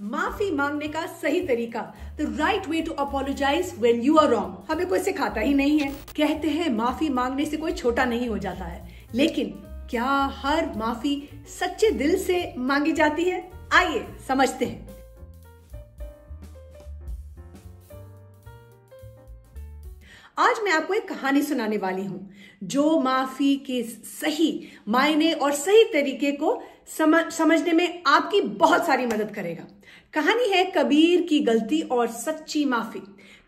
माफी मांगने का सही तरीका, the right way to apologise when you are wrong, हमें कोई सिखाता ही नहीं है। कहते हैं माफी मांगने से कोई छोटा नहीं हो जाता है, लेकिन क्या हर माफी सच्चे दिल से मांगी जाती है? आइए समझते हैं। आज मैं आपको एक कहानी सुनाने वाली हूं जो माफी के सही मायने और सही तरीके को समझने में आपकी बहुत सारी मदद करेगा। कहानी है कबीर की गलती और सच्ची माफी।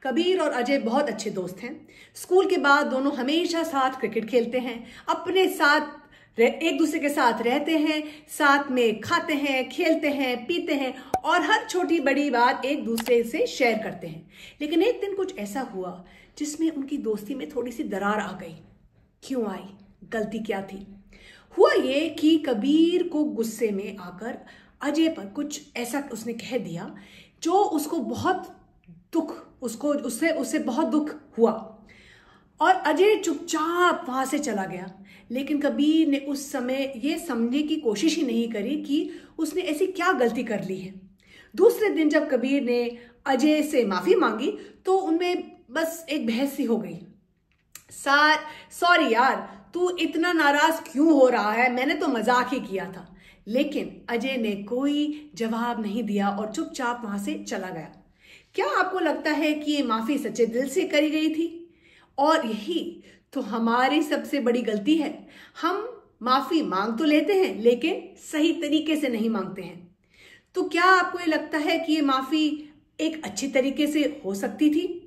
कबीर और अजय बहुत अच्छे दोस्त हैं। स्कूल के बाद दोनों हमेशा साथ क्रिकेट खेलते हैं, अपने साथ एक दूसरे के साथ रहते हैं, साथ में खाते हैं, खेलते हैं, पीते हैं और हर छोटी बड़ी बात एक दूसरे से शेयर करते हैं। लेकिन एक दिन कुछ ऐसा हुआ जिसमें उनकी दोस्ती में थोड़ी सी दरार आ गई। क्यों आई? गलती क्या थी? हुआ ये कि कबीर को गुस्से में आकर अजय पर कुछ ऐसा उसने कह दिया जो उसको बहुत दुख उससे बहुत दुख हुआ और अजय चुपचाप वहां से चला गया। लेकिन कबीर ने उस समय ये समझने की कोशिश ही नहीं करी कि उसने ऐसी क्या गलती कर ली है। दूसरे दिन जब कबीर ने अजय से माफी मांगी तो उनमें बस एक बहस सी हो गई। सॉरी यार, तू इतना नाराज क्यों हो रहा है? मैंने तो मजाक ही किया था। लेकिन अजय ने कोई जवाब नहीं दिया और चुपचाप वहां से चला गया। क्या आपको लगता है कि ये माफी सच्चे दिल से करी गई थी? और यही तो हमारी सबसे बड़ी गलती है। हम माफी मांग तो लेते हैं लेकिन सही तरीके से नहीं मांगते हैं। तो क्या आपको ये लगता है कि ये माफी एक अच्छी तरीके से हो सकती थी?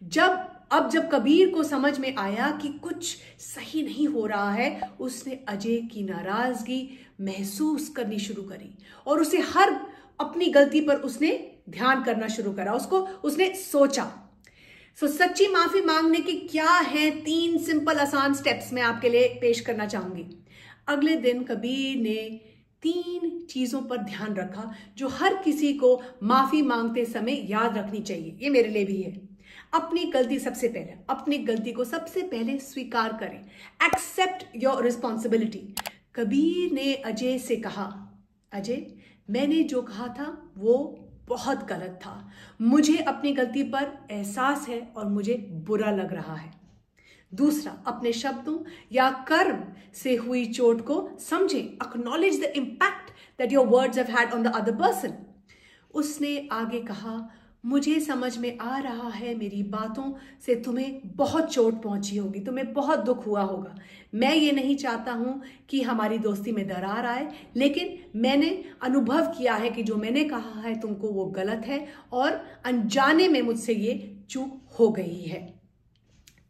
जब कबीर को समझ में आया कि कुछ सही नहीं हो रहा है, उसने अजय की नाराजगी महसूस करनी शुरू करी और उसे हर अपनी गलती पर उसने ध्यान करना शुरू करा। उसने सोचा। सच्ची माफी मांगने के क्या है 3 सिंपल आसान स्टेप्स मैं आपके लिए पेश करना चाहूंगी। अगले दिन कबीर ने 3 चीजों पर ध्यान रखा जो हर किसी को माफी मांगते समय याद रखनी चाहिए। ये मेरे लिए भी है। अपनी गलती को सबसे पहले स्वीकार करें। Accept your responsibility. कबीर ने अजय से कहा, अजय, मैंने जो कहा था वो बहुत गलत था। मुझे अपनी गलती पर एहसास है और मुझे बुरा लग रहा है। दूसरा, अपने शब्दों या कर्म से हुई चोट को समझें। Acknowledge the impact that your words have had on the other person. उसने आगे कहा, मुझे समझ में आ रहा है मेरी बातों से तुम्हें बहुत चोट पहुंची होगी, तुम्हें बहुत दुख हुआ होगा। मैं ये नहीं चाहता हूं कि हमारी दोस्ती में दरार आए, लेकिन मैंने अनुभव किया है कि जो मैंने कहा है तुमको वो गलत है और अनजाने में मुझसे ये चूक हो गई है।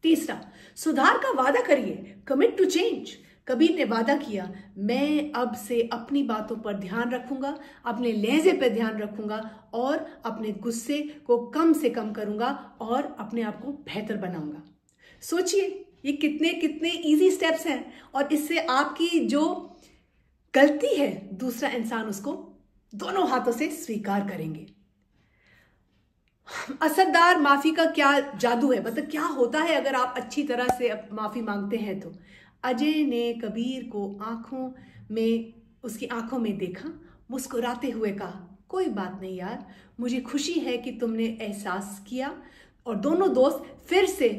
तीसरा, सुधार का वादा करिए। Commit to change. कबीर ने वादा किया, मैं अब से अपनी बातों पर ध्यान रखूंगा, अपने लहजे पर ध्यान रखूंगा और अपने गुस्से को कम से कम करूंगा और अपने आप को बेहतर बनाऊंगा। सोचिए ये कितने इजी स्टेप्स हैं और इससे आपकी जो गलती है दूसरा इंसान उसको दोनों हाथों से स्वीकार करेंगे। असरदार माफी का क्या जादू है, मतलब क्या होता है अगर आप अच्छी तरह से माफी मांगते हैं तो। अजय ने कबीर को उसकी आंखों में देखा, मुस्कुराते हुए कहा, कोई बात नहीं यार, मुझे खुशी है कि तुमने एहसास किया। और दोनों दोस्त फिर से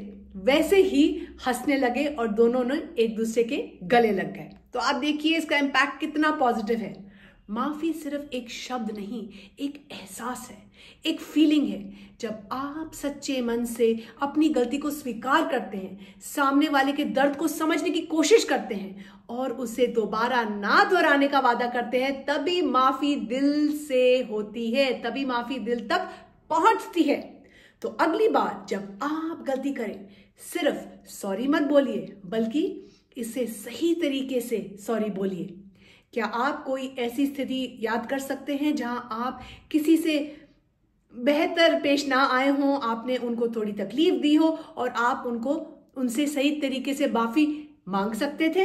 वैसे ही हंसने लगे और दोनों ने एक दूसरे के गले लग गए। तो आप देखिए इसका इम्पैक्ट कितना पॉजिटिव है। माफी सिर्फ एक शब्द नहीं, एक एहसास है, एक फीलिंग है। जब आप सच्चे मन से अपनी गलती को स्वीकार करते हैं, सामने वाले के दर्द को समझने की कोशिश करते हैं और उसे दोबारा ना दोहराने का वादा करते हैं, तभी माफी दिल से होती है, तभी माफी दिल तक पहुंचती है। तो अगली बार जब आप गलती करें, सिर्फ सॉरी मत बोलिए, बल्कि इसे सही तरीके से सॉरी बोलिए। क्या आप कोई ऐसी स्थिति याद कर सकते हैं जहां आप किसी से बेहतर पेश ना आए हों, आपने उनको थोड़ी तकलीफ दी हो और आप उनसे सही तरीके से माफी मांग सकते थे?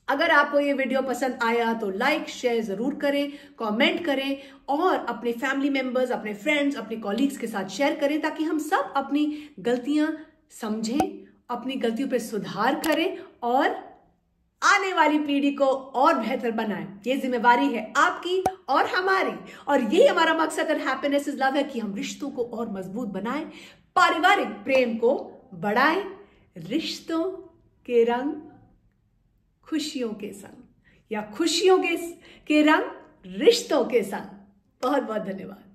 अगर आपको ये वीडियो पसंद आया तो लाइक शेयर जरूर करें, कमेंट करें और अपने फैमिली मेंबर्स, अपने फ्रेंड्स, अपने कॉलीग्स के साथ शेयर करें ताकि हम सब अपनी गलतियां समझें, अपनी गलतियों पर सुधार करें और आने वाली पीढ़ी को और बेहतर बनाएं। ये जिम्मेवारी है आपकी और हमारी, और यही हमारा मकसद और हैप्पीनेस इज लव है कि हम रिश्तों को और मजबूत बनाएं, पारिवारिक प्रेम को बढ़ाएं, रिश्तों के रंग खुशियों के संग, या खुशियों के रंग रिश्तों के संग। बहुत बहुत धन्यवाद।